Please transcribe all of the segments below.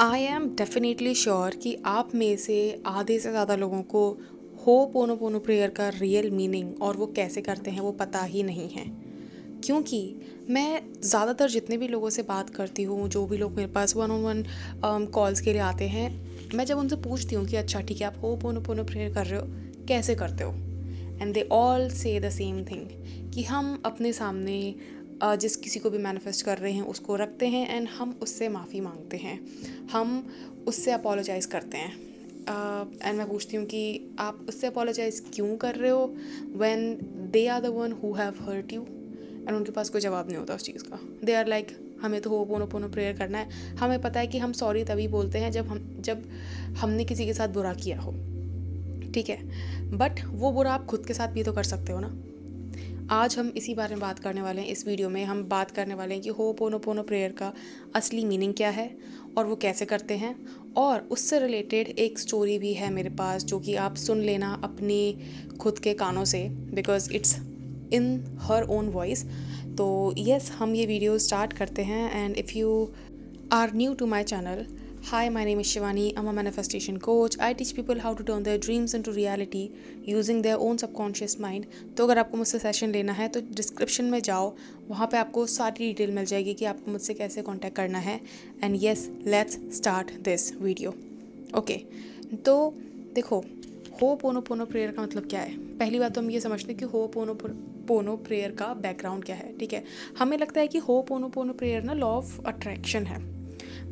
I am definitely sure कि आप में से आधे से ज़्यादा लोगों को होपोनोपोनो प्रेयर का रियल मीनिंग और वो कैसे करते हैं वो पता ही नहीं है। क्योंकि मैं ज़्यादातर जितने भी लोगों से बात करती हूँ, जो भी लोग मेरे पास वन ऑन वन कॉल्स के लिए आते हैं, मैं जब उनसे पूछती हूँ कि अच्छा ठीक है, आप होपोनोपोनो प्रेयर कर रहे हो, कैसे करते हो, एंड दे ऑल से द सेम थिंग कि हम अपने सामने जिस किसी को भी मैनिफेस्ट कर रहे हैं उसको रखते हैं एंड हम उससे माफ़ी मांगते हैं, हम उससे अपोलोजाइज़ करते हैं। एंड मैं पूछती हूँ कि आप उससे अपोलोजाइज़ क्यों कर रहे हो when they are the one who have hurt you. And उनके पास कोई जवाब नहीं होता उस चीज़ का। दे आर लाइक हमें तो होपोनोपोनो प्रेयर करना है, हमें पता है कि हम सॉरी तभी बोलते हैं जब हमने किसी के साथ बुरा किया हो, ठीक है, बट वो बुरा आप खुद के साथ भी तो कर सकते हो ना। आज हम इसी बारे में बात करने वाले हैं। इस वीडियो में हम बात करने वाले हैं कि होपोनोपोनो प्रेयर का असली मीनिंग क्या है और वो कैसे करते हैं, और उससे रिलेटेड एक स्टोरी भी है मेरे पास जो कि आप सुन लेना अपनी खुद के कानों से, because it's in her own voice. तो यस, हम ये वीडियो स्टार्ट करते हैं। And if you are new to my channel, hi, my name is Shivani. I'm a manifestation coach. I teach people how to turn their dreams into reality using their own subconscious mind. तो अगर आपको मुझसे session लेना है तो description में जाओ, वहाँ पे आपको सारी डिटेल मिल जाएगी कि आपको मुझसे कैसे कांटेक्ट करना है। And yes, let's start this video. Okay, तो देखो, होपोनोपोनो प्रेयर का मतलब क्या है। पहली बात तो हम ये समझते हैं कि होपोनोपोनो प्रेयर का बैकग्राउंड क्या है, ठीक है। हमें लगता है कि होपोनोपोनो प्रेयर ना लॉ ऑफ अट्रैक्शन है,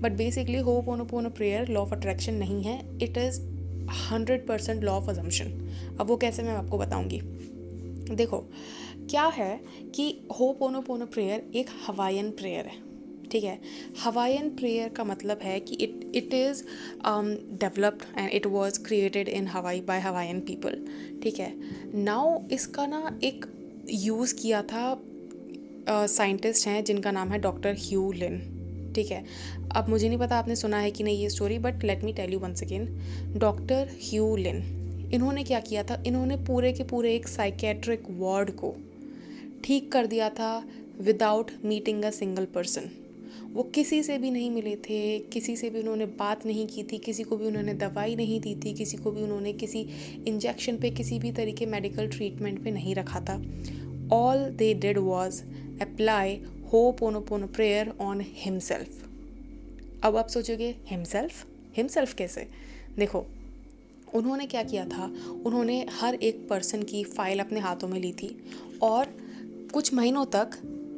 but basically ho'oponopono prayer law of attraction नहीं है। It is 100% law of assumption. अब वो कैसे मैं आपको बताऊंगी। देखो क्या है कि होपोनोपोनो प्रेयर एक हवाईयन प्रेयर है, ठीक है। हवाईयन प्रेयर का मतलब है कि it is developed and it was created in हवाई बाय हवाईयन पीपल, ठीक है। नाउ इसका ना एक यूज़ किया था साइंटिस्ट हैं जिनका नाम है डॉक्टर ह्यू लिन, ठीक है। अब मुझे नहीं पता आपने सुना है कि नहीं ये story, but let me tell you once again. Doctor Hew Len, इन्होंने क्या किया था, इन्होंने पूरे के पूरे एक साइकेट्रिक वार्ड को ठीक कर दिया था without meeting a single person. वो किसी से भी नहीं मिले थे, किसी से भी उन्होंने बात नहीं की थी, किसी को भी उन्होंने दवाई नहीं दी थी, किसी को भी उन्होंने किसी इंजेक्शन पे, किसी भी तरीके मेडिकल ट्रीटमेंट पे नहीं रखा था। All they did was apply ho'oponopono prayer on himself. अब आप सोचोगे हिमसेल्फ कैसे। देखो उन्होंने क्या किया था, उन्होंने हर एक पर्सन की फ़ाइल अपने हाथों में ली थी और कुछ महीनों तक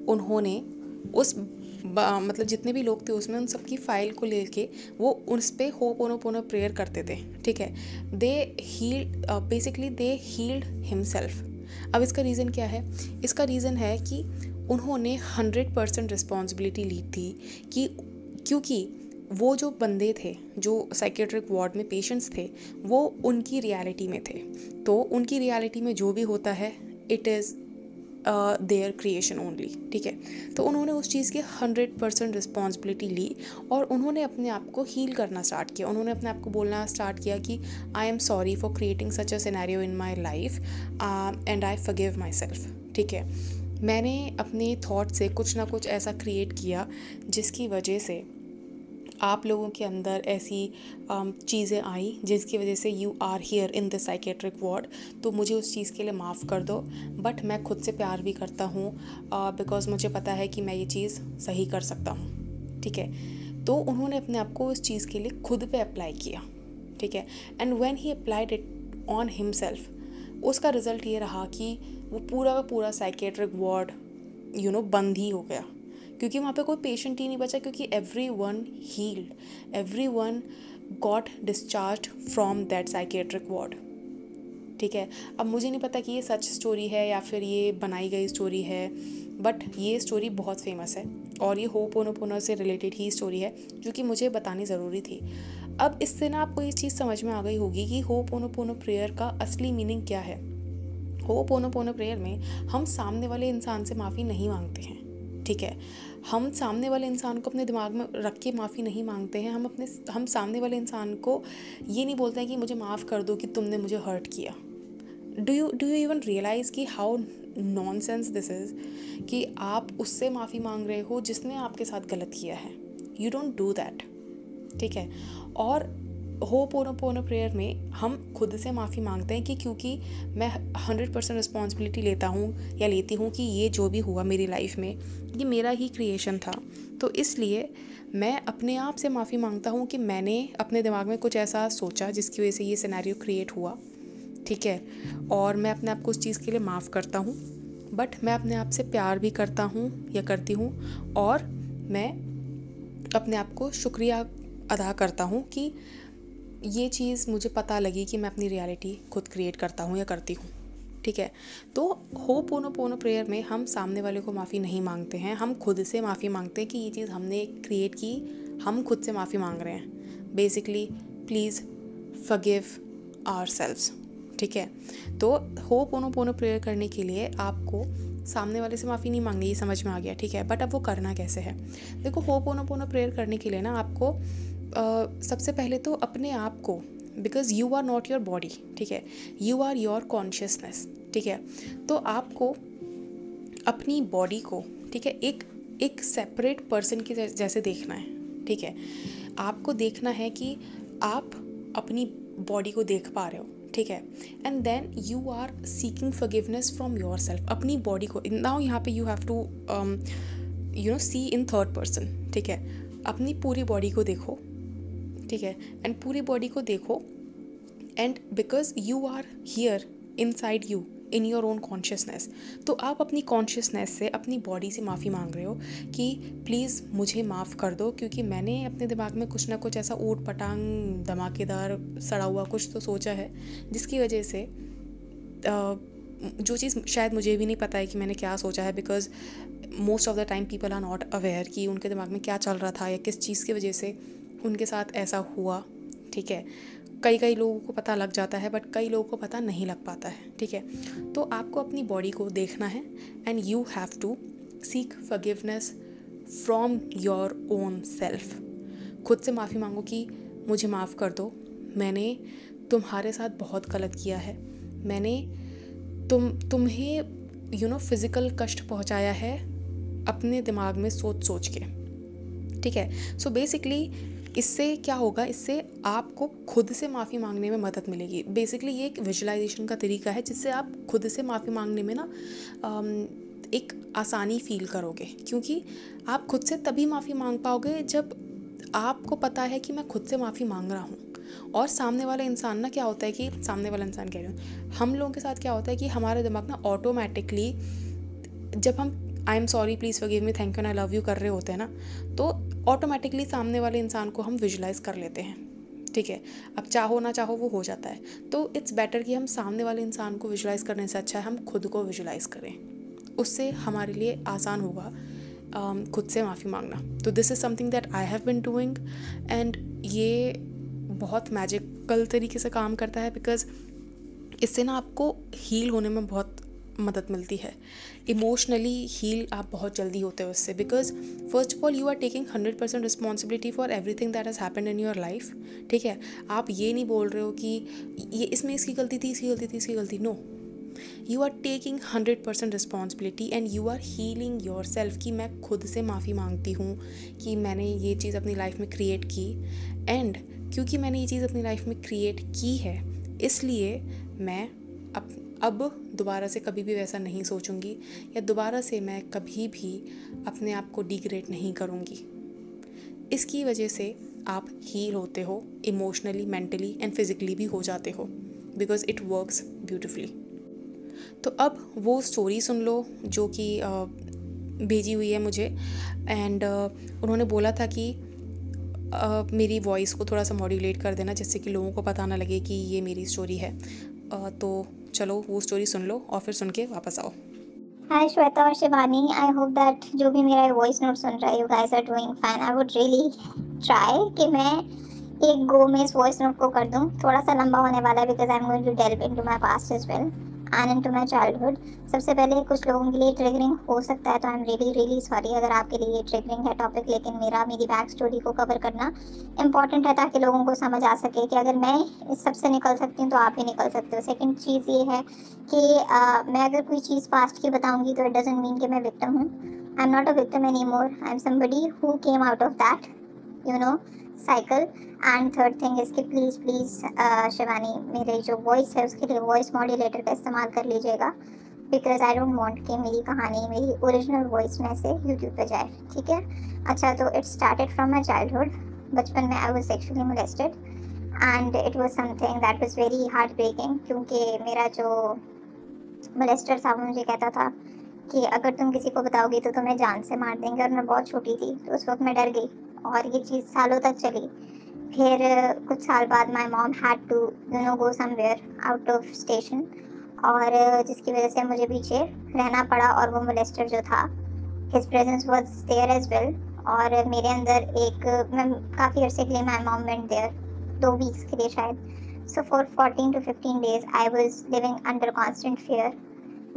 उन्होंने उस मतलब जितने भी लोग थे उसमें उन सबकी फ़ाइल को लेके वो उस पर होपोनोपोनो प्रेयर करते थे, ठीक है। They healed, basically they healed himself. अब इसका रीज़न क्या है, इसका रीज़न है कि उन्होंने 100% रिस्पॉन्सिबिलिटी ली थी कि क्योंकि वो जो बंदे थे, जो साइकेट्रिक वार्ड में पेशेंट्स थे, वो उनकी रियलिटी में थे। तो उनकी रियलिटी में जो भी होता है it is their creation only, ठीक है। तो उन्होंने उस चीज़ की 100% रिस्पॉन्सिबिलिटी ली और उन्होंने अपने आप को हील करना स्टार्ट किया। उन्होंने अपने आप को बोलना स्टार्ट किया कि I am sorry for creating such a scenario in my life and I forgive my self, ठीक है। मैंने अपने थॉट से कुछ ना कुछ ऐसा क्रिएट किया जिसकी वजह से आप लोगों के अंदर ऐसी चीज़ें आई जिसकी वजह से you are here in the psychiatric ward. तो मुझे उस चीज़ के लिए माफ़ कर दो, बट मैं खुद से प्यार भी करता हूँ बिकॉज़ मुझे पता है कि मैं ये चीज़ सही कर सकता हूँ, ठीक है। तो उन्होंने अपने आप को उस चीज़ के लिए खुद पे अप्लाई किया, ठीक है। And when he applied it on himself, उसका रिज़ल्ट ये रहा कि वो पूरा का पूरा साइकेट्रिक वार्ड बंद ही हो गया, क्योंकि वहाँ पे कोई पेशेंट ही नहीं बचा, क्योंकि everyone healed, everyone got discharge from that psychiatric ward, ठीक है। अब मुझे नहीं पता कि ये सच स्टोरी है या फिर ये बनाई गई स्टोरी है, बट ये स्टोरी बहुत फेमस है और ये होपोनोपोनो से रिलेटेड ही स्टोरी है जो कि मुझे बतानी ज़रूरी थी। अब इससे ना आपको ये चीज़ समझ में आ गई होगी कि होपोनोपोनो प्रेयर का असली मीनिंग क्या है। होपोनोपोनो प्रेयर में हम सामने वाले इंसान से माफ़ी नहीं मांगते हैं, ठीक है। हम सामने वाले इंसान को अपने दिमाग में रख के माफ़ी नहीं मांगते हैं। हम सामने वाले इंसान को ये नहीं बोलते हैं कि मुझे माफ़ कर दो कि तुमने मुझे हर्ट किया। डू यू इवन रियलाइज़ कि हाउ नॉनसेंस दिस इज़ कि आप उससे माफ़ी मांग रहे हो जिसने आपके साथ गलत किया है। You don't do that. ठीक है। और होपोनोपोनो प्रेयर में हम खुद से माफ़ी मांगते हैं कि क्योंकि मैं 100% रिस्पॉन्सिबिलिटी लेता हूँ या लेती हूँ कि ये जो भी हुआ मेरी लाइफ में ये मेरा ही क्रिएशन था। तो इसलिए मैं अपने आप से माफ़ी मांगता हूँ कि मैंने अपने दिमाग में कुछ ऐसा सोचा जिसकी वजह से ये सिनेरियो क्रिएट हुआ, ठीक है। और मैं अपने आप को उस चीज़ के लिए माफ़ करता हूँ, बट मैं अपने आप से प्यार भी करता हूँ या करती हूँ। और मैं अपने आप को शुक्रिया अदा करता हूँ कि ये चीज़ मुझे पता लगी कि मैं अपनी रियलिटी खुद क्रिएट करता हूँ या करती हूँ, ठीक है। तो होपोनोपोनो प्रेयर में हम सामने वाले को माफ़ी नहीं मांगते हैं, हम खुद से माफ़ी मांगते हैं कि ये चीज़ हमने क्रिएट की, हम खुद से माफ़ी मांग रहे हैं। बेसिकली प्लीज़ फॉरगिव आवरसेल्व्स, ठीक है। तो होपोनोपोनो प्रेयर करने के लिए आपको सामने वाले से माफ़ी नहीं मांगनी, ये समझ में आ गया, ठीक है। बट अब वो करना कैसे है? देखो, होपोनोपोनो प्रेयर करने के लिए ना आपको सबसे पहले तो अपने आप को, because you are not your body, ठीक है, यू आर योर कॉन्शियसनेस, ठीक है। तो आपको अपनी बॉडी को, ठीक है, एक सेपरेट पर्सन के जैसे देखना है, ठीक है। आपको देखना है कि आप अपनी बॉडी को देख पा रहे हो, ठीक है। And then you are seeking forgiveness from yourself, अपनी बॉडी को। नाउ यहाँ पे you have to see in third person, ठीक है। अपनी पूरी बॉडी को देखो, ठीक है, एंड पूरी बॉडी को देखो। And because you are here inside you in your own consciousness, तो आप अपनी कॉन्शियसनेस से, अपनी बॉडी से माफ़ी मांग रहे हो कि प्लीज़ मुझे माफ़ कर दो, क्योंकि मैंने अपने दिमाग में कुछ ना कुछ ऐसा ऊट पटांग धमाकेदार सड़ा हुआ कुछ तो सोचा है जिसकी वजह से जो चीज़ शायद मुझे भी नहीं पता है कि मैंने क्या सोचा है। Because most of the time people are not aware कि उनके दिमाग में क्या चल रहा था या किस चीज़ की वजह से उनके साथ ऐसा हुआ, ठीक है। कई लोगों को पता लग जाता है, बट कई लोगों को पता नहीं लग पाता है, ठीक है। तो आपको अपनी बॉडी को देखना है and you have to seek forgiveness from your own self. खुद से माफ़ी मांगो कि मुझे माफ़ कर दो, मैंने तुम्हारे साथ बहुत गलत किया है, मैंने तुम्हें फिज़िकल कष्ट पहुंचाया है अपने दिमाग में सोच के, ठीक है। सो बेसिकली इससे क्या होगा, इससे आपको खुद से माफ़ी मांगने में मदद मिलेगी। बेसिकली ये एक विजुअलाइजेशन का तरीका है जिससे आप खुद से माफ़ी मांगने में ना एक आसानी फील करोगे, क्योंकि आप खुद से तभी माफ़ी मांग पाओगे जब आपको पता है कि मैं खुद से माफ़ी मांग रहा हूँ। और सामने वाला इंसान ना, क्या होता है कि सामने वाला इंसान कह रही हूँ, हम लोगों के साथ क्या होता है कि हमारे दिमाग ना ऑटोमेटिकली जब हम I am sorry, please forgive me, thank you and I love you कर रहे होते हैं ना, तो ऑटोमेटिकली सामने वाले इंसान को हम विजुलाइज़ कर लेते हैं, ठीक है। अब चाहो ना चाहो वो हो जाता है। तो इट्स बेटर कि हम सामने वाले इंसान को विजुलाइज़ करने से अच्छा है हम खुद को विजुलाइज़ करें, उससे हमारे लिए आसान होगा खुद से माफ़ी मांगना। तो this is something that I have been doing and ये बहुत मैजिकल तरीके से काम करता है, बिकॉज़ इससे ना आपको हील होने में बहुत मदद मिलती है। इमोशनली हील आप बहुत जल्दी होते हो इससे, because first of all you are taking 100% responsibility for everything that has happened in your life, ठीक है। आप ये नहीं बोल रहे हो कि ये इसमें इसकी गलती थी, इसकी गलती थी, इसकी गलती, no, you are taking 100% responsibility and you are healing yourself कि मैं खुद से माफ़ी मांगती हूँ कि मैंने ये चीज़ अपनी लाइफ में क्रिएट की, एंड क्योंकि मैंने ये चीज़ अपनी लाइफ में क्रिएट की है इसलिए मैं अब दोबारा से कभी भी वैसा नहीं सोचूंगी, या दोबारा से मैं कभी भी अपने आप को डिग्रेड नहीं करूँगी। इसकी वजह से आप हील होते हो, इमोशनली, मेंटली एंड फिज़िकली भी हो जाते हो, बिकॉज इट वर्क्स ब्यूटिफुली। तो अब वो स्टोरी सुन लो जो कि भेजी हुई है मुझे, एंड उन्होंने बोला था कि मेरी वॉइस को थोड़ा सा मॉड्यूलेट कर देना जिससे कि लोगों को पता ना लगे कि ये मेरी स्टोरी है। तो चलो वो स्टोरी सुन लो और फिर सुन के वापस आओ। हाय श्वेता और शिवानी, आई होप दैट जो भी मेरा वॉइस नोट सुन रहा है you guys are doing fine. I would really try कि मैं एक गो में इस वॉइस नोट को कर दूं। थोड़ा सा लंबा होने वाला है because I am going to delve into my past as well and into my childhood. सबसे पहले कुछ लोगों के लिए ट्रिगरिंग हो सकता है, तो आई एम रियली सॉरी अगर आपके लिए ट्रिगरिंग है टॉपिक, लेकिन मेरी बैक स्टोरी को कवर करना इंपॉर्टेंट है ताकि लोगों को समझ आ सके कि अगर मैं इस सबसे निकल सकती हूँ तो आप भी निकल सकते हो। सेकेंड चीज़ ये है कि मैं अगर कोई चीज़ पास्ट की बताऊंगी तो इट डजंट मीन कि मैं विक्टिम हूँ। I am not a victim any more, I am somebody who came out of that, you know. Cycle. And third thing is कि प्लीज़ प्लीज़ शिवानी, मेरे जो वॉइस है उसके लिए वॉइस मॉड्यूलेटर का इस्तेमाल कर लीजिएगा, बिकॉज आई डोंट वांट कि मेरी कहानी मेरी ओरिजिनल वॉइस में से यूट्यूब पे जाए, ठीक है। अच्छा, तो it started from my childhood. बचपन में I was sexually molested and it was something that was very heartbreaking, क्योंकि मेरा जो मोलेस्टर था वो मुझे कहता था कि अगर तुम किसी को बताओगी तो तुम्हें जान से मार देंगे, और मैं बहुत छोटी थी तो उस वक्त मैं डर गई, और ये चीज़ सालों तक चली। फिर कुछ साल बाद my mom had to go somewhere out of station, और जिसकी वजह से मुझे पीछे रहना पड़ा, और वो मोलेस्टर जो था his presence was there as well. और मेरे अंदर एक, मैं काफ़ी अरसे के लिए my mom went there, 2 weeks के लिए शायद। So for 14 to 15 days I was living under constant fear.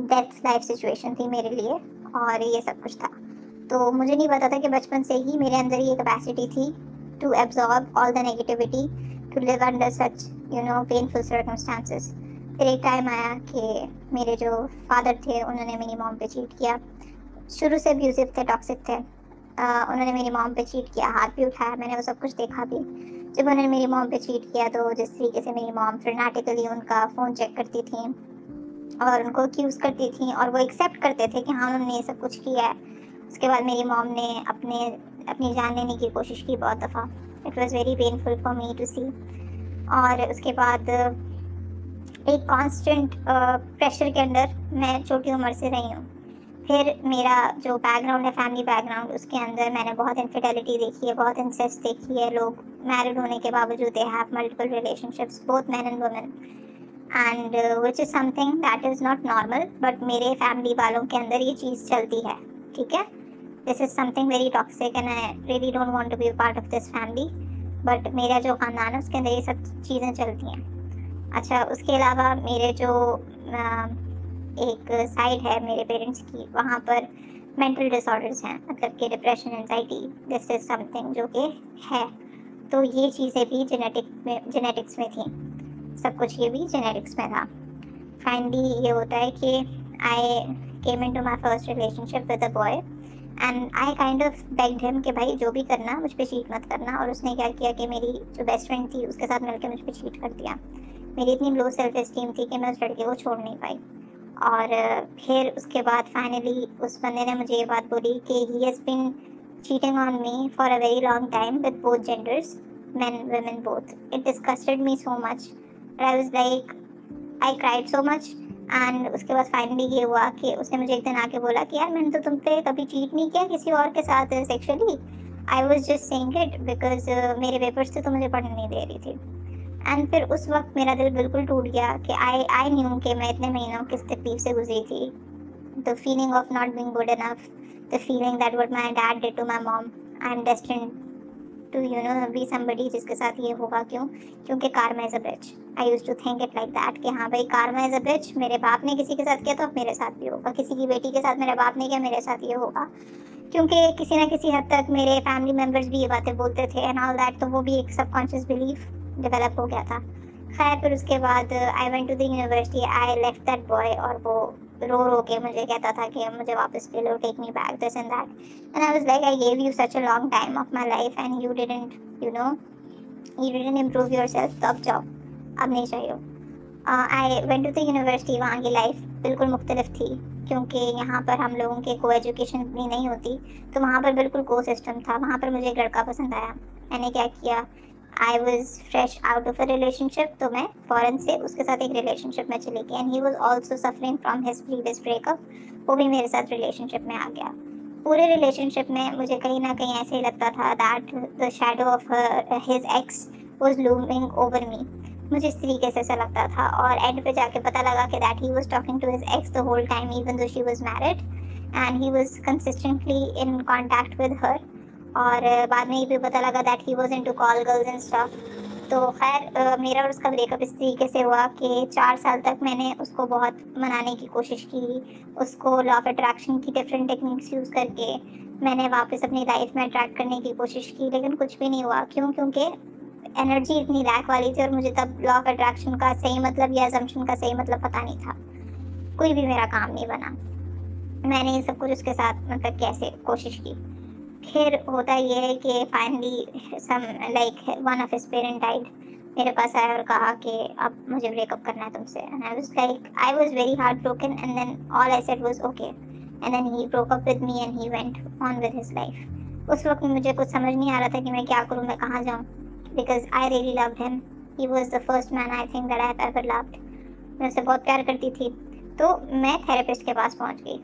Death life situation थी मेरे लिए, और ये सब कुछ था। तो मुझे नहीं पता था कि बचपन से ही मेरे अंदर ये कैपेसिटी थी to absorb all the negativity, to live under such painful circumstances. फिर एक टाइम आया कि मेरे जो फादर थे उन्होंने मेरी मॉम पे चीट किया। शुरू से अब्यूसिव थे, टॉक्सिक थे। उन्होंने मेरी मॉम पे चीट किया, हाथ भी उठाया, मैंने वो सब कुछ देखा भी। जब उन्होंने मेरी मॉम पे चीट किया तो जिस तरीके से मेरी मॉम फ्रेनेटिकली उनका फ़ोन चेक करती थी और उनको एक्यूज़ करती थी, और वो एक्सेप्ट करते थे कि हाँ उन्होंने ये सब कुछ किया है। उसके बाद मेरी मॉम ने अपनी जान लेने की कोशिश की बहुत दफ़ा। It was very painful for me to see. और उसके बाद एक कांस्टेंट प्रेशर के अंदर मैं छोटी उम्र से रही हूँ। फिर मेरा जो बैकग्राउंड है, फैमिली बैकग्राउंड, उसके अंदर मैंने बहुत इनफिडेलिटी देखी है, बहुत इंसेस्ट देखी है। लोग मैरिड होने के बावजूद they have multiple relationships, both man and women, and which is something that is not normal, but मेरे फैमिली वालों के अंदर ये चीज़ चलती है, ठीक है। This is something very toxic and I really don't want to be a part of this family, but मेरा जो ख़ानदान है उसके अंदर ये सब चीज़ें चलती हैं। अच्छा, उसके अलावा मेरे जो एक साइड है मेरे पेरेंट्स की, वहाँ पर मेंटल डिसऑर्डर्स हैं, मतलब कि depression, anxiety, this is something जो कि है। तो ये चीज़ें भी जेनेटिक्स में थी, सब कुछ ये भी जेनेटिक्स में था। फाइनली ये होता है कि I came into my first relationship with a boy, and I kind of begged him कि भाई जो भी करना मुझ पे चीट मत करना। और उसने क्या किया कि मेरी जो बेस्ट फ्रेंड थी उसके साथ मिलकर मुझ पे चीट कर दिया। मेरी इतनी लो सेल्फ एस्टीम थी कि मैं उस लड़के को छोड़ नहीं पाई। और फिर उसके बाद फाइनली उस बंदे ने मुझे ये बात बोली कि he has been cheating on me for a very long time with both genders, men women both. It disgusted me so much, I was like, I cried so much। And उसके बाद फाइनली ये हुआ कि उसने मुझे एक दिन आके बोला कि यार मैंने तो तुम पे कभी चीट नहीं किया किसी और के साथ sexually, I was just saying it because मेरे पेपर्स थे तो मुझे पढ़ने नहीं दे रही थी। एंड फिर उस वक्त मेरा दिल बिल्कुल टूट गया कि आई न्यू कि मैं इतने महीनों किस तकलीफ से गुजरी थी। The feeling of not being good enough, the feeling that what my dad did to my mom, I am destined to be somebody जिसके साथ ये होगा। क्योंकि karma is a bitch। I used to think it like that कि हाँ भाई karma is a bitch, मेरे बाप ने किसी के साथ किया तो अब मेरे साथ भी होगा, किसी की बेटी के साथ मेरे बाप ने किया मेरे साथ ये होगा। क्योंकि किसी ना किसी हद तक मेरे फैमिली मेम्बर्स भी ये बातें बोलते थे एंड ऑल दैट, तो वो भी एक सबकॉन्शियस बिलीफ डेवलप हो गया था। खैर फिर उसके बाद I went to the university, I left that boy, और वो रो रो के मुझे कहता था कि मुझे वापस ले लो, take me back, this and that. And I was like, I gave you such a long time of my life and you didn't improve yourself, तो अब जाओ, अब नहीं चाहिए। I went to the university, वहाँ की लाइफ बिल्कुल मुख्तलिफ थी, क्योंकि यहाँ पर हम लोगों के को एजुकेशन इतनी नहीं होती, तो वहाँ पर बिल्कुल को सिस्टम था। वहाँ पर मुझे एक लड़का पसंद आया, मैंने क्या किया, I was fresh out of a relationship, तो मैं फ़ौरन से उसके साथ एक रिलेशनशिप में चली गई। And he was also suffering from his previous breakup, वो भी मेरे साथ रिलेशनशिप में आ गया। पूरे रिलेशनशिप में मुझे कहीं ना कहीं ऐसे ही लगता था that the shadow of his ex was looming over me. मुझे इस तरीके से ऐसा लगता था, और एंड पे जाके पता लगा कि that he was talking to his ex the whole time even though she was married, and he was consistently in contact with her. और बाद में ये भी पता लगा that he was into call girls and stuff. तो खैर मेरा और उसका ब्रेकअप इस तरीके से हुआ कि 4 साल तक मैंने उसको बहुत मनाने की कोशिश की, उसको लॉ ऑफ अट्रैक्शन की डिफरेंट टेक्निक्स यूज़ करके मैंने वापस अपनी लाइफ में अट्रैक्ट करने की कोशिश की, लेकिन कुछ भी नहीं हुआ। क्योंकि एनर्जी इतनी लैक वाली थी, और मुझे तब लॉ ऑफ अट्रैक्शन का सही मतलब या असम्पशन का सही मतलब पता नहीं था। कोई भी मेरा काम नहीं बना। मैंने ये सब कुछ उसके साथ मतलब कैसे कोशिश की। फिर होता ये है कि finally some like one of his parent died, मेरे पास आया और कहा कि अब मुझे ब्रेकअप करना है तुमसे। And I was very heartbroken and then all I said was okay and then he broke up with me and he went on with his life. उस वक्त मुझे कुछ समझ नहीं आ रहा था कि मैं क्या करूँ, मैं कहाँ जाऊँ, because I really loved him. He was the first man I think that I have ever loved. मैं उससे बहुत प्यार करती थी। तो मैं थेरेपिस्ट के पास पहुंच गई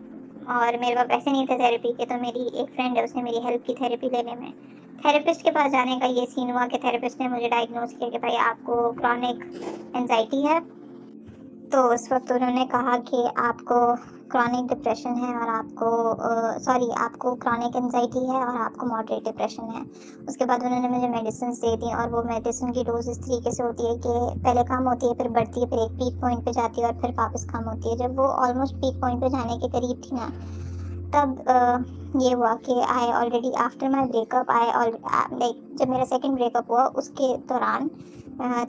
और मेरे पास पैसे नहीं थे थेरेपी के, तो मेरी एक फ्रेंड है, उसने मेरी हेल्प की थेरेपी लेने में। थेरेपिस्ट के पास जाने का ये सीन हुआ कि थेरेपिस्ट ने मुझे डायग्नोज किया कि भाई आपको क्रॉनिक एंजाइटी है। तो उस वक्त उन्होंने कहा कि आपको क्रॉनिक डिप्रेशन है और आपको क्रॉनिक एंजाइटी है और आपको मॉडरेट डिप्रेशन है। उसके बाद उन्होंने मुझे मेडिसिन दे दी और वो मेडिसिन की डोज इस तरीके से होती है कि पहले कम होती है, फिर बढ़ती है, फिर एक पीक पॉइंट पे जाती है और फिर वापस कम होती है। जब वो ऑलमोस्ट पीक पॉइंट पे जाने के करीब थी ना, तब ये हुआ कि I already after my breakup like जब मेरा सेकंड ब्रेकअप हुआ उसके दौरान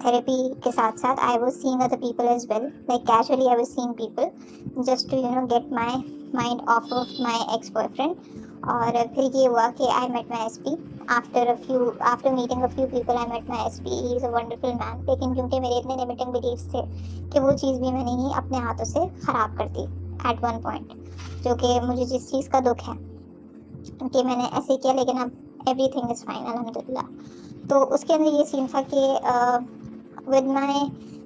थेरेपी के साथ साथ I was seeing other people as well, like casually I was seeing people just to get my mind off my ex boyfriend. और फिर ये हुआ कि I met my S P. After meeting a few people I met my S P. He is a wonderful man. लेकिन क्योंकि मेरे इतने limiting beliefs थे कि वो चीज़ भी मैंने ही अपने हाथों से ख़राब कर दी एट वन पॉइंट, जो कि मुझे जिस चीज़ का दुख है कि मैंने ऐसे किया, लेकिन अब एवरीथिंग इज़ फाइन अल्हम्दुलिल्लाह। तो उसके अंदर ये सीन था कि विद माई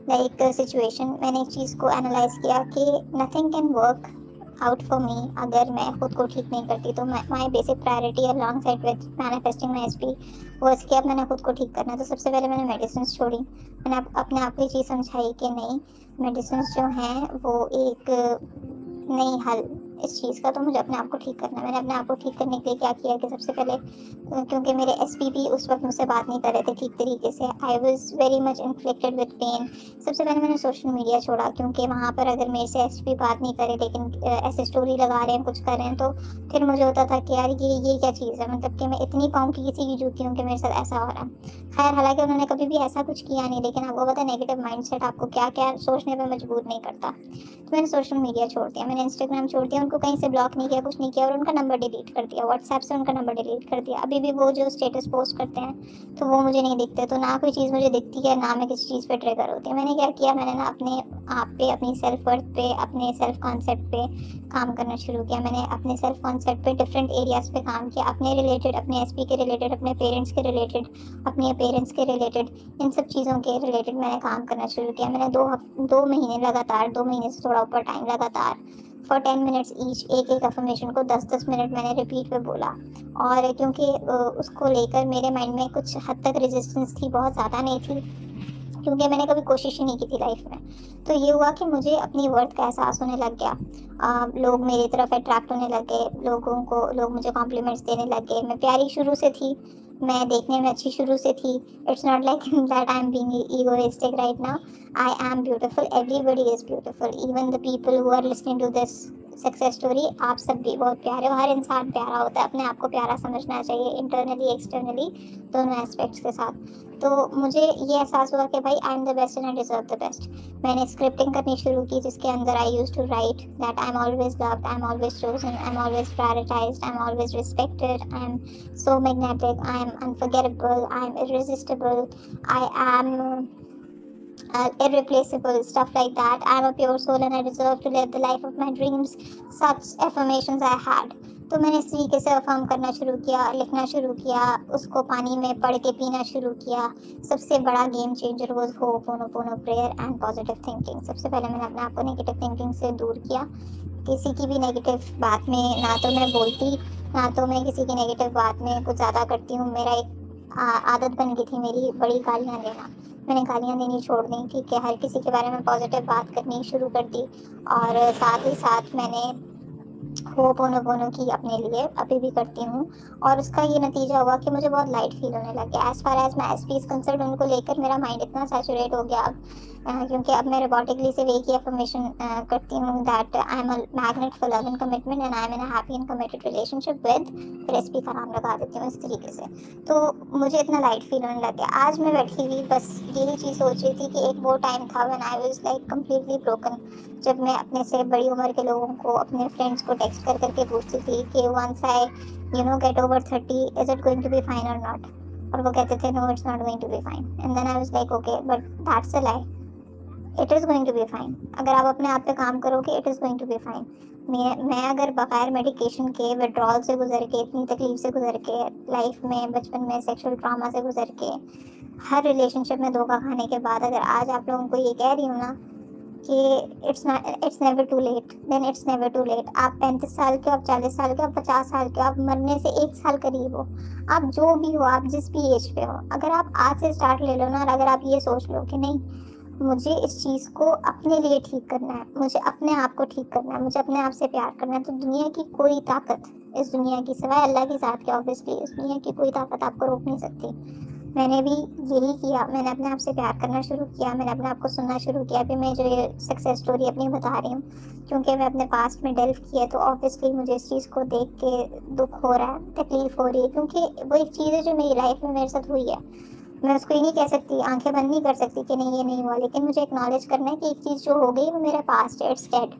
लाइक सिचुएशन मैंने एक चीज़ को एनालाइज किया कि nothing can work out for me अगर मैं खुद को ठीक नहीं करती। तो my basic priority along side with manifesting my S P was कि अब मैंने खुद को ठीक करना है। तो सबसे पहले मैंने मेडिसिन छोड़ी। मैंने अपने आप को ये चीज़ समझाई कि नहीं, मेडिसिन जो हैं वो एक नहीं हल इस चीज़ का, तो मुझे अपने आप को ठीक करना है। मैंने अपने आप को ठीक करने के लिए क्या किया कि सबसे पहले क्योंकि मेरे एसपीपी उस वक्त मुझसे बात नहीं कर रहे थे ठीक तरीके से, I was very much inflicted with pain. सबसे पहले मैंने सोशल मीडिया छोड़ा, क्योंकि वहाँ पर अगर मेरे से एसपी बात नहीं करे लेकिन ऐसे स्टोरी लगा रहे हैं, कुछ कर रहे हैं, तो फिर मुझे होता था कि यार ये क्या चीज़ है, मतलब कि मैं इतनी पाऊँ कि किसी की जूती हूँ कि मेरे साथ ऐसा हो रहा है। खैर हालांकि उन्होंने कभी भी ऐसा कुछ किया नहीं, लेकिन आपको पता है नेगेटिव माइंडसेट आपको क्या क्या सोचने पर मजबूर नहीं करता। तो मैंने सोशल मीडिया छोड़ दिया, मैंने इंस्टाग्राम छोड़ दिया, उनको कहीं से ब्लॉक नहीं किया, कुछ नहीं किया, और उनका नंबर डिलीट कर दिया, व्हाट्सएप से उनका नंबर डिलीट कर दिया। अभी भी वो जो स्टेटस पोस्ट करते हैं तो वो मुझे नहीं दिखते, तो ना कोई चीज़ मुझे दिखती है, ना मैं किसी चीज़ पे ट्रिगर होती है। मैंने क्या किया, मैंने ना अपने आप पे, अपनी सेल्फ वर्थ पे, अपने सेल्फ कॉन्सेप्ट पे काम करना शुरू किया। मैंने अपने सेल्फ कॉन्सेप्ट पे डिफरेंट एरियाज़ पे काम किया, अपने रिलेटेड, अपने एसपी के रिलेटेड, अपने पेरेंट्स के रिलेटेड, अपने पेरेंट्स के रिलेटेड, इन सब चीज़ों के रिलेटेड मैंने काम करना शुरू किया। मैंने 2 महीने लगातार, 2 महीने से थोड़ा ऊपर टाइम लगातार फॉर 10 मिनट्स ईच एक एक अफर्मेशन को 10-10 मिनट मैंने रिपीट पे बोला। और क्योंकि उसको लेकर मेरे माइंड में कुछ हद तक रेजिस्टेंस थी, बहुत ज़्यादा नहीं थी, क्योंकि मैंने कभी कोशिश ही नहीं की थी लाइफ में। तो ये हुआ कि मुझे अपनी वर्थ का एहसास होने लग गया। लोग मेरी तरफ अट्रैक्ट होने लग गए, लोग मुझे कॉम्प्लीमेंट्स देने लग गए। मैं प्यारी शुरू से थी, मैं देखने में अच्छी शुरू से थी। It's not like that I am being egoistic right now. I am beautiful, everybody is beautiful, even the people who are listening to this success story. आप सब भी बहुत प्यारे हो, हर इंसान प्यारा होता है, अपने आप को प्यारा समझना चाहिए, इंटरनली एक्सटर्नली दोनों एस्पेक्ट्स के साथ। तो मुझे ये एहसास हुआ कि भाई I am the best and I deserve the best. मैंने स्क्रिप्टिंग करनी शुरू की, जिसके अंदर I used to write that I am always loved, I am always chosen, I am always prioritized, I am always respected, I am so magnetic, I am unforgettable, I am irresistible, I am irreplaceable, stuff like that. I'm a pure soul and I deserve to live the life of my dreams. Such affirmations I had. तो मैंने इस तरीके से affirm करना शुरू किया, लिखना शुरू किया, उसको पानी में पढ़ के पीना शुरू किया। सबसे बड़ा game changer was ho'oponopono prayer and positive thinking. सबसे पहले मैंने अपने आप को नेगेटिव थिंकिंग से दूर किया। किसी की भी नेगेटिव बात में ना तो मैं बोलती, ना तो मैं किसी की नेगेटिव बात में कुछ ज़्यादा करती हूँ। मेरा एक आदत बन गई थी मेरी बड़ी गालियाँ देना। मैंने गालियाँ देनी छोड़ दी, ठीक है, हर किसी के बारे में पॉजिटिव बात करनी शुरू कर दी। और साथ ही साथ मैंने होपोनोपोनो की अपने लिए, अभी भी करती हूँ। और उसका ये नतीजा हुआ कि मुझे बहुत लाइट फील होने लग गया। As far as my SP is concerned, उनको लेकर मेरा माइंड इतना सैचुरेट हो गया अब, क्योंकि अब मैं रोबोटिकली सिर्फ एक ही अफर्मेशन करती हूँ that I am a magnet for love and commitment and I am in a happy and committed relationship with, फिर एसपी का नाम लगा देती हूँ इस तरीके से। तो मुझे इतना लाइट फील होने लग गया। आज मैं बैठी हुई बस यही चीज़ सोच रही थी कि एक वो टाइम था when I was like completely broken, जब मैं अपने से बड़ी उम्र के लोगों को, अपने फ्रेंड्स को टेक्स्ट टेक्स्ट कर करके पूछती थी कि once I get over 30 is it going to be fine और नॉट, और वो कहते थे no it's not going to be fine, and then I was like okay but that's a lie, it is going to be fine. अगर आप अपने आप पे काम करोगे it is going to be fine. मैं अगर बगैर मेडिकेशन के विड्रॉल से गुजर के, इतनी तकलीफ से गुजर के, लाइफ में बचपन में सेक्सुअल ट्रॉमा से गुजर के, हर रिलेशनशिप में धोखा खाने के बाद अगर आज आप लोगों को ये कह रही हूँ ना कि it's never too late, then it's never too late. आप 35 साल के हो, आप 40 साल के हो, आप 50 साल के हो, आप मरने से 1 साल करीब हो, आप जो भी हो, आप जिस भी एज पे हो, अगर आप आज से स्टार्ट ले लो ना, और अगर आप ये सोच लो कि नहीं मुझे इस चीज़ को अपने लिए ठीक करना है, मुझे अपने आप को ठीक करना है, मुझे अपने आप से प्यार करना है, तो दुनिया की कोई ताकत, इस दुनिया की सिवाय अल्लाह की ज़ात के ऑब्वियसली, इस दुनिया की कोई ताकत आपको रोक नहीं सकती। मैंने भी यही किया, मैंने अपने आप से प्यार करना शुरू किया, मैंने अपने आप को सुनना शुरू किया। अभी मैं जो ये सक्सेस स्टोरी अपनी बता रही हूँ, क्योंकि मैं अपने पास्ट में डेल्व किया, तो ऑब्वियसली मुझे इस चीज़ को देख के दुख हो रहा है, तकलीफ हो रही है, क्योंकि वो एक चीज़ है जो मेरी लाइफ में मेरे साथ हुई है। मैं उसको ये नहीं कह सकती, आंखें बंद नहीं कर सकती कि नहीं ये नहीं हुआ, लेकिन मुझे एक्नॉलेज करना है कि एक चीज़ जो हो गई वो मेरा पास्ट है, it's dead,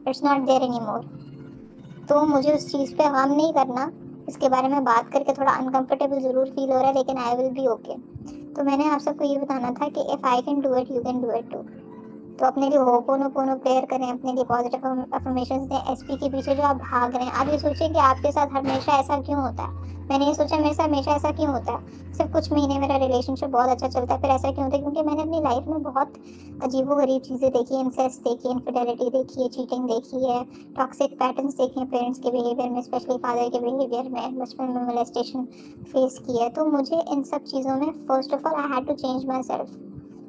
it's not there anymore. तो मुझे उस चीज़ पे गम नहीं करना, इसके बारे में बात करके थोड़ा अनकंफर्टेबल ज़रूर फील हो रहा है, लेकिन आई विल बी ओके। तो मैंने आप सबको ये बताना था कि if I can do it you can do it too. तो अपने लिए होपोनोपोनो प्रेयर करें, अपने लिए पॉजिटिव अफर्मेशंस दें। एसपी के पीछे जो आप भाग रहे हैं, आप ये सोचिए कि आपके साथ हमेशा ऐसा क्यों होता है। मैंने ये सोचा मेरे साथ हमेशा ऐसा क्यों होता है, सिर्फ कुछ महीने मेरा रिलेशनशिप बहुत अच्छा चलता है, फिर ऐसा क्यों होता है, क्योंकि मैंने अपनी लाइफ में बहुत अजीबोगरीब चीज़ें देखी, इंसेस्ट देखी, इनफिडेलिटी देखी है, चीटिंग देखी है, टॉक्सिक पैटर्न्स देखे हैं पेरेंट्स के बिहेवियर में, स्पेशली फादर के बिहेवियर में, बचपन में मोलेस्टेशन फेस की है। तो मुझे इन सब चीज़ों में first of all I had to change myself.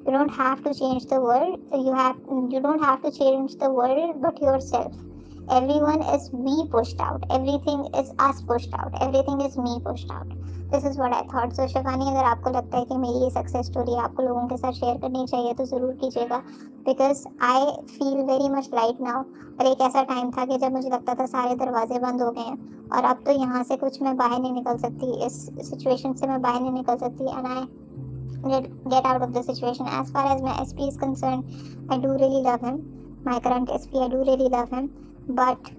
You don't have to change the world, you don't have to change the world but yourself. Everyone is me pushed out, everything is us pushed out, everything is me pushed out. This is what I thought. So Shivani, अगर आपको लगता है कि मेरी ये success story आपको लोगों के साथ शेयर करनी चाहिए तो ज़रूर कीजिएगा, because I feel very much light now. और एक ऐसा टाइम था कि जब मुझे लगता था सारे दरवाजे बंद हो गए हैं और अब तो यहाँ से कुछ मैं बाहर नहीं निकल सकती, इस सिचुएशन से मैं बाहर नहीं निकल सकती, and I get out of the situation. As far as my SP is concerned, I do really love him. My current SP, I do really love him. But,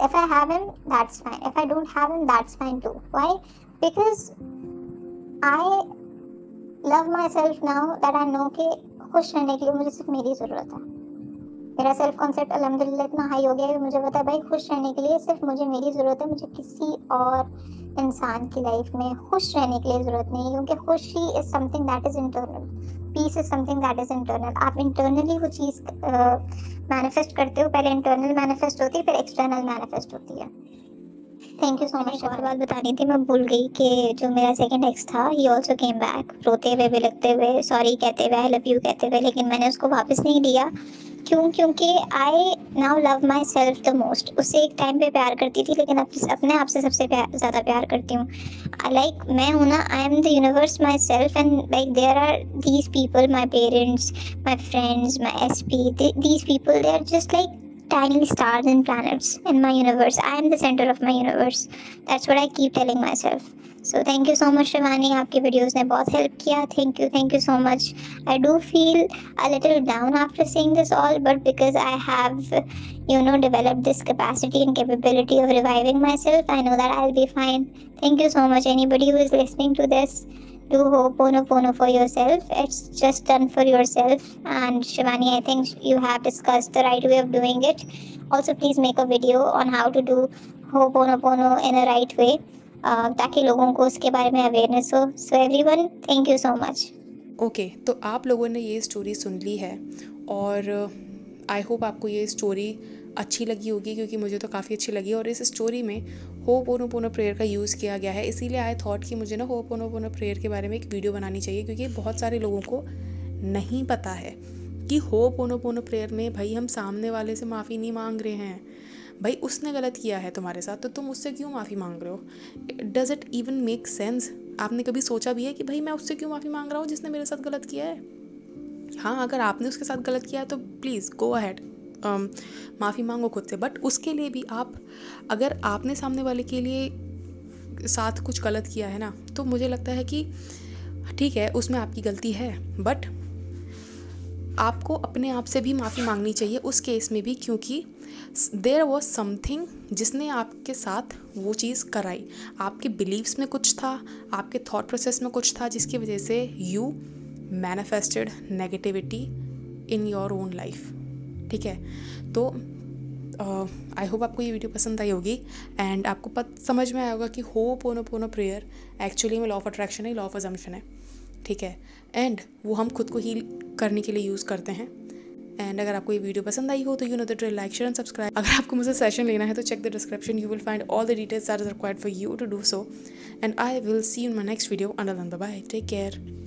if I have him, that's fine. If I don't have him, that's fine too. Why? Because I love myself now that I know कि खुश रहने के लिए मुझे सिर्फ मेरी ज़रूरत है। मेरा सेल्फ कॉन्सेप्ट अल्हम्दुलिल्लाह इतना हाई हो गया है कि मुझे पता है भाई खुश रहने के लिए सिर्फ मुझे मेरी ज़रूरत है, मुझे किसी और इंसान की लाइफ में खुश रहने के लिए ज़रूरत नहीं है, क्योंकि खुशी is something that is internal, peace is something that is internal. आप इंटरनली वो चीज़ मैनिफेस्ट करते हो, पहले इंटरनल मैनिफेस्ट होती है, फिर एक्सटर्नल मैनिफेस्ट होती है। Thank you so much. और बात बतानी थी, मैं भूल गई कि जो मेरा सेकंड एक्स था ही ऑल्सो केम बैक, रोते हुए, बिलखते हुए, सॉरी कहते हुए, आई लव यू कहते हुए, लेकिन मैंने उसको वापस नहीं लिया। क्यों? क्योंकि I now love my self the most. उससे एक टाइम पे प्यार करती थी, लेकिन अब अपने आप से सबसे ज़्यादा प्यार करती हूँ। लाइक मैं हूँ ना, I am the universe myself, and like there are these people, my parents, my friends, my SP, these people, they are just like tiny stars and planets in my universe. I am the center of my universe. That's what I keep telling myself. So thank you so much Shivani, आपकी videos ने बहुत help किया। thank you so much. I do feel a little down after seeing this all, but because I have developed this capacity and capability of reviving myself, I know that I'll be fine. Thank you so much. Anybody who is listening to this, do Ho'oponopono for yourself. It's just done for yourself. And Shivani, I think you have discussed the right way of doing it. Also, please make a video on how to do Ho'oponopono in a right way, ताकि लोगों को उसके बारे में awareness हो. So everyone, thank you so much. Okay, तो आप लोगों ने ये स्टोरी सुन ली है और आई होप आपको ये स्टोरी अच्छी लगी होगी, क्योंकि मुझे तो काफ़ी अच्छी लगी। और इस स्टोरी में हो'ोपोनोपोनो प्रेयर का यूज़ किया गया है, इसीलिए आई थॉट कि मुझे ना हो'ोपोनोपोनो प्रेयर के बारे में एक वीडियो बनानी चाहिए, क्योंकि बहुत सारे लोगों को नहीं पता है कि हो'ोपोनोपोनो प्रेयर में भाई हम सामने वाले से माफ़ी नहीं मांग रहे हैं। भाई उसने गलत किया है तुम्हारे साथ, तो तुम उससे क्यों माफ़ी मांग रहे हो? Does it even make sense? आपने कभी सोचा भी है कि भाई मैं उससे क्यों माफ़ी मांग रहा हूँ जिसने मेरे साथ गलत किया है? हाँ, अगर आपने उसके साथ गलत किया है तो प्लीज़ गो अहेड, माफ़ी मांगो खुद से। बट उसके लिए भी अगर आपने सामने वाले के लिए साथ कुछ गलत किया है ना, तो मुझे लगता है कि ठीक है उसमें आपकी गलती है, बट आपको अपने आप से भी माफ़ी मांगनी चाहिए उस केस में भी, क्योंकि देयर वॉज समथिंग जिसने आपके साथ वो चीज़ कराई, आपके बिलीव्स में कुछ था, आपके थॉट प्रोसेस में कुछ था, जिसकी वजह से you manifested negativity in your own life. ठीक है, तो आई होप आपको ये वीडियो पसंद आई होगी एंड आपको समझ में आया होगा कि होपोनोपोनो प्रेयर एक्चुअली में लॉ ऑफ अट्रैक्शन है, लॉ ऑफ अजम्पशन है। ठीक है, एंड वो हम खुद को हील करने के लिए यूज़ करते हैं। एंड अगर आपको ये वीडियो पसंद आई हो तो you know the drill, like share and subscribe. अगर आपको मुझसे सेशन लेना है तो check the description, you will find all the details that is required for you to do so. And I will see you in my next video. Until then, bye bye, take care.